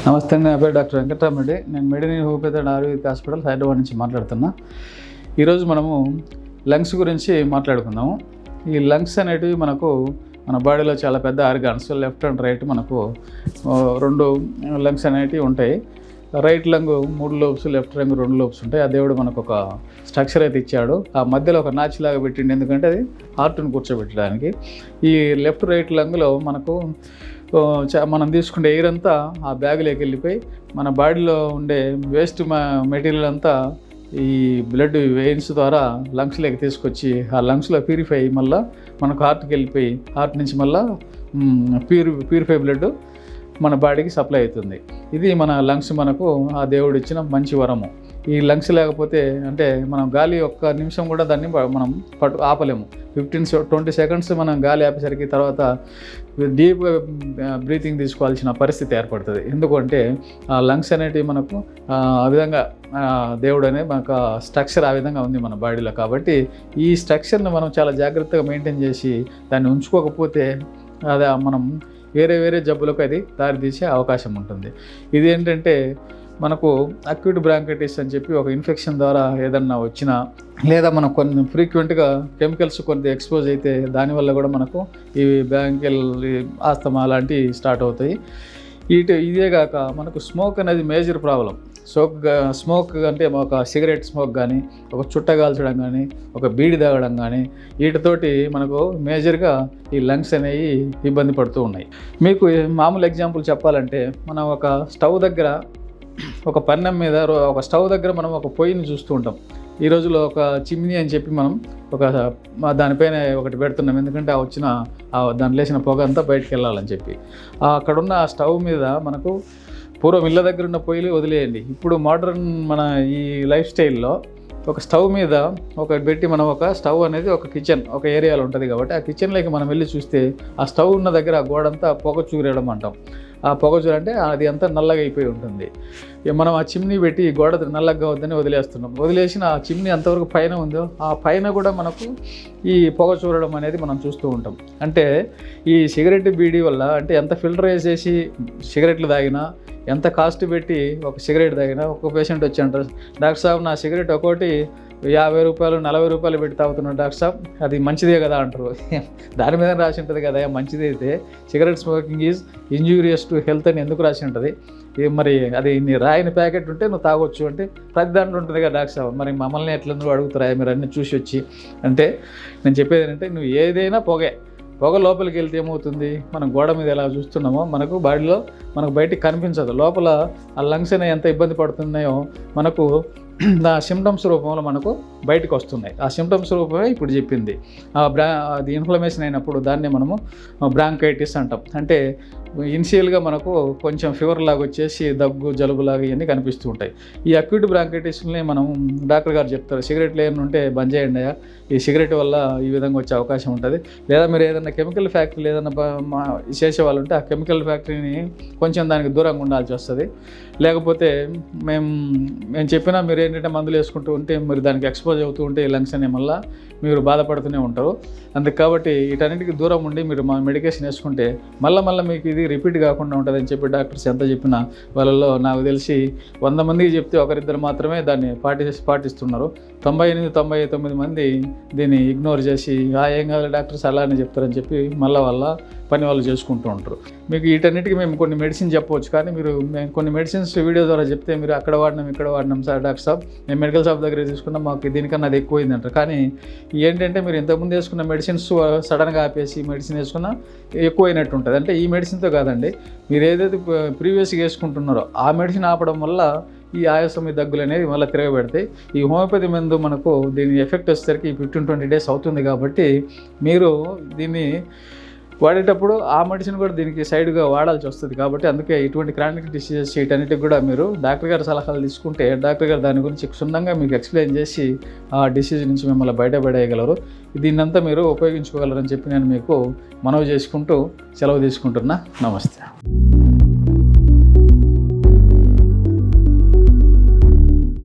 నమస్తే అండి. నా పేరు డాక్టర్ వెంకటరామరెడ్డి. నేను మెడిని హోమియోపతి ఆయుర్వేదిక్ హాస్పిటల్ హైదరాబాద్ నుంచి మాట్లాడుతున్నా. ఈరోజు మనము లంగ్స్ గురించి మాట్లాడుకుందాము. ఈ లంగ్స్ అనేటివి మన బాడీలో చాలా పెద్ద ఆర్గాన్స్. లెఫ్ట్ అండ్ రైట్ మనకు 2 లంగ్స్ అనేటివి ఉంటాయి. Right lung 3 lobes, left lung 2 lobes ఉంటాయి. ఆ దేవుడు మనకు ఒక స్ట్రక్చర్ అయితే ఇచ్చాడు. ఆ మధ్యలో ఒక నాచ్ లాగా పెట్టిండు, ఎందుకంటే అది హార్ట్ని కూర్చోబెట్టడానికి. ఈ లెఫ్ట్ రైట్ లంగ్లో మనకు మనం తీసుకునే ఎయిర్ అంతా ఆ బ్యాగ్లోకి వెళ్ళిపోయి మన బాడీలో ఉండే వేస్ట్ మెటీరియల్ అంతా ఈ బ్లడ్ వెయిన్స్ ద్వారా లంగ్స్లోకి తీసుకొచ్చి ఆ లంగ్స్లో ప్యూరిఫై మళ్ళీ మనకు హార్ట్కి వెళ్ళిపోయి హార్ట్ నుంచి మళ్ళీ ప్యూరిఫై బ్లడ్ మన బాడీకి సప్లై అవుతుంది. ఇది మన లంగ్స్ మనకు ఆ దేవుడు ఇచ్చిన మంచి వరము. ఈ లంగ్స్ లేకపోతే అంటే మనం గాలి ఒక్క నిమిషం కూడా దాన్ని మనం ఆపలేము. 15-20 సెకండ్స్ మనం గాలి ఆపేసరికి తర్వాత డీప్గా బ్రీతింగ్ తీసుకోవాల్సిన పరిస్థితి ఏర్పడుతుంది. ఎందుకంటే ఆ లంగ్స్ అనేటివి మనకు ఆ విధంగా దేవుడు అనే మనకు స్ట్రక్చర్ ఆ విధంగా ఉంది మన బాడీలో. కాబట్టి ఈ స్ట్రక్చర్ని మనం చాలా జాగ్రత్తగా మెయింటైన్ చేసి దాన్ని ఉంచుకోకపోతే అదే మనం వేరే జబ్బులకు అది దారితీసే అవకాశం ఉంటుంది. ఇది ఏంటంటే మనకు అక్యూట్ బ్రాంకైటిస్ అని చెప్పి ఒక ఇన్ఫెక్షన్ ద్వారా ఏదన్నా వచ్చినా, లేదా మనం కొన్ని ఫ్రీక్వెంట్గా కెమికల్స్ కొన్ని ఎక్స్పోజ్ అయితే దానివల్ల కూడా మనకు ఈ బ్రాంకియల్ ఆస్తమా లాంటివి స్టార్ట్ అవుతాయి. ఇదే కాక మనకు స్మోక్ అనేది మేజర్ ప్రాబ్లం. స్మోక్ అంటే ఒక సిగరెట్ స్మోక్ కానీ, ఒక చుట్ట కాల్చడం కానీ, ఒక బీడి తాగడం కానీ, వీటితోటి మనకు మేజర్గా ఈ లంగ్స్ అనేవి ఇబ్బంది పడుతూ ఉన్నాయి. మీకు మామూలు ఎగ్జాంపుల్ చెప్పాలంటే, మనం ఒక స్టవ్ దగ్గర ఒక పన్నెం మీద ఒక స్టవ్ దగ్గర మనం ఒక పొయ్యిని చూస్తూ ఉంటాం. ఈ రోజుల్లో ఒక చిమ్నీ అని చెప్పి మనం దానిపైన ఒకటి పెడుతున్నాం, ఎందుకంటే దాని లేచిన పొగ అంతా బయటకు వెళ్ళాలని చెప్పి. అక్కడున్న ఆ స్టవ్ మీద మనకు పూర్వం ఇళ్ళ దగ్గర ఉన్న పొయ్యిలు వదిలేయండి. ఇప్పుడు మోడర్న్ మన ఈ లైఫ్ స్టైల్లో ఒక స్టవ్ మీద ఒకటి పెట్టి మనం ఒక స్టవ్ అనేది ఒక కిచెన్ ఒక ఏరియాలో ఉంటుంది కాబట్టి ఆ కిచెన్లోకి మనం వెళ్ళి చూస్తే ఆ స్టవ్ ఉన్న దగ్గర ఆ గోడంతా పొగ చూరేయడం అంటాం. ఆ పొగ చూరంటే అది అంతా నల్లగా అయిపోయి ఉంటుంది. మనం ఆ చిమ్నీ పెట్టి గోడ నల్లగా వద్దని వదిలేస్తున్నాం. వదిలేసిన ఆ చిమ్నీ ఎంతవరకు పైన ఉందో ఆ పైన కూడా మనకు ఈ పొగ చూరడం అనేది మనం చూస్తూ ఉంటాం. అంటే ఈ సిగరెట్ బీడీ వల్ల అంటే ఎంత ఫిల్టర్ వేసేసి సిగరెట్లు తాగినా, ఎంత కాస్ట్ పెట్టి ఒక సిగరెట్ తాగినా, ఒక పేషెంట్ వచ్చి అంటారు, డాక్టర్ సాబ్ నా సిగరెట్ ఒకటి 50 రూపాయలు 40 రూపాయలు పెట్టి తాగుతున్నాడు డాక్టర్ సాబ్, అది మంచిదే కదా అంటారు. దాని మీద రాసి ఉంటుంది కదా, మంచిది అయితే cigarette smoking is injurious to health అని ఎందుకు రాసి ఉంటుంది? మరి అది నీ రాయని ప్యాకెట్ ఉంటే నువ్వు తాగొచ్చు అంటే ప్రతి దాంట్లో ఉంటుంది కదా డాక్టర్ సాబ్, మరి మమ్మల్ని ఎట్లా నువ్వు అడుగుతారా మీరు అన్నీ చూసి వచ్చి? అంటే నేను చెప్పేది ఏంటంటే, నువ్వు ఏదైనా పొగ లోపలికి వెళ్తే ఏమవుతుంది, మనం గోడ మీద ఎలా చూస్తున్నామో మనకు బాడీలో మనకు బయటికి కనిపించదు. లోపల ఆ లంగ్స్ అనేవి ఎంత ఇబ్బంది పడుతున్నాయో మనకు ఆ సిమ్టమ్స్ రూపంలో మనకు బయటకు వస్తున్నాయి. ఆ సిమ్టమ్స్ రూపమే ఇప్పుడు చెప్పింది. అది ఇన్ఫ్లమేషన్ అయినప్పుడు దాన్ని మనము బ్రాంకైటిస్ అంటాం. అంటే ఇనిషియల్గా మనకు కొంచెం ఫీవర్ లాగా వచ్చేసి దగ్గు జలుబులాగా ఇవన్నీ కనిపిస్తూ ఉంటాయి. ఈ అక్యూట్ బ్రాంకైటిస్ని మనం డాక్టర్ గారు చెప్తారు, సిగరెట్లు ఏమైనా ఉంటే బంద్ చేయండి, ఈ సిగరెట్ వల్ల ఈ విధంగా వచ్చే అవకాశం ఉంటుంది. లేదా మీరు ఏదైనా కెమికల్ ఫ్యాక్టరీ ఏదైనా చేసేవాళ్ళు ఉంటే ఆ కెమికల్ ఫ్యాక్టరీని కొంచెం దానికి దూరంగా ఉండాల్సి వస్తుంది. లేకపోతే మేము చెప్పినా మీరు ఏంటంటే మందులు వేసుకుంటూ ఉంటే మీరు దానికి ఎక్స్పోజ్ అవుతూ ఉంటే ఈ లంగ్స్ అనే మళ్ళీ మీరు బాధపడుతూనే ఉంటారు. అందుకు కాబట్టి వీటన్నిటికీ దూరం ఉండి మీరు మా మెడికేషన్ వేసుకుంటే మళ్ళీ మీకు ఇది రిపీట్ కాకుండా ఉంటుందని చెప్పి డాక్టర్స్ ఎంత చెప్పినా వాళ్ళలో నాకు తెలిసి 100 మందికి చెప్తే 1-2 మాత్రమే దాన్ని పాటిస్తున్నారు. 98-99 మంది దీన్ని ఇగ్నోర్ చేసి ఏం కాదు డాక్టర్స్ అలానే చెప్తారని చెప్పి వాళ్ళ పని వాళ్ళు చేసుకుంటూ ఉంటారు. మీకు వీటన్నిటికీ మేము కొన్ని మెడిసిన్ చెప్పవచ్చు, కానీ మేము కొన్ని మెడిసిన్స్ వీడియో ద్వారా చెప్తే మీరు అక్కడ వాడినాం సార్ డాక్టర్ సాబ్, మేము మెడికల్ షాప్ దగ్గర తీసుకున్నాం, మాకు దీనికన్నా అది ఎక్కువైంది అంటారు. కానీ ఏంటంటే మీరు ఇంతకుముందు వేసుకున్న మెడిసిన్స్ సడన్గా ఆపేసి మెడిసిన్ వేసుకున్నా ఎక్కువైనట్టు ఉంటుంది. అంటే ఈ మెడిసిన్తో కాదండి, మీరు ఏదైతే ప్రీవియస్గా వేసుకుంటున్నారో ఆ మెడిసిన్ ఆపడం వల్ల ఈ ఆయాసం ఈ దగ్గులు అనేవి మళ్ళీ తిరగబెడతాయి. ఈ హోమియోపతి మందు మనకు దీని ఎఫెక్ట్ వచ్చేసరికి 15-20 డేస్ అవుతుంది. కాబట్టి మీరు దీన్ని వాడేటప్పుడు ఆ మెడిసిన్ కూడా దీనికి సైడ్గా వాడాల్సి వస్తుంది. కాబట్టి అందుకే ఇటువంటి క్రానిక్ డిసీజెస్ వీటన్నిటికి కూడా మీరు డాక్టర్ గారి సలహాలు తీసుకుంటే డాక్టర్ గారు దాని గురించి క్షుణ్ణంగా మీకు ఎక్స్ప్లెయిన్ చేసి ఆ డిసీజ్ నుంచి మిమ్మల్ని బయటపడేయగలరు. దీన్నంతా మీరు ఉపయోగించుకోగలరని చెప్పి నేను మీకు మనవి చేసుకుంటూ సెలవు తీసుకుంటున్నా. నమస్తే.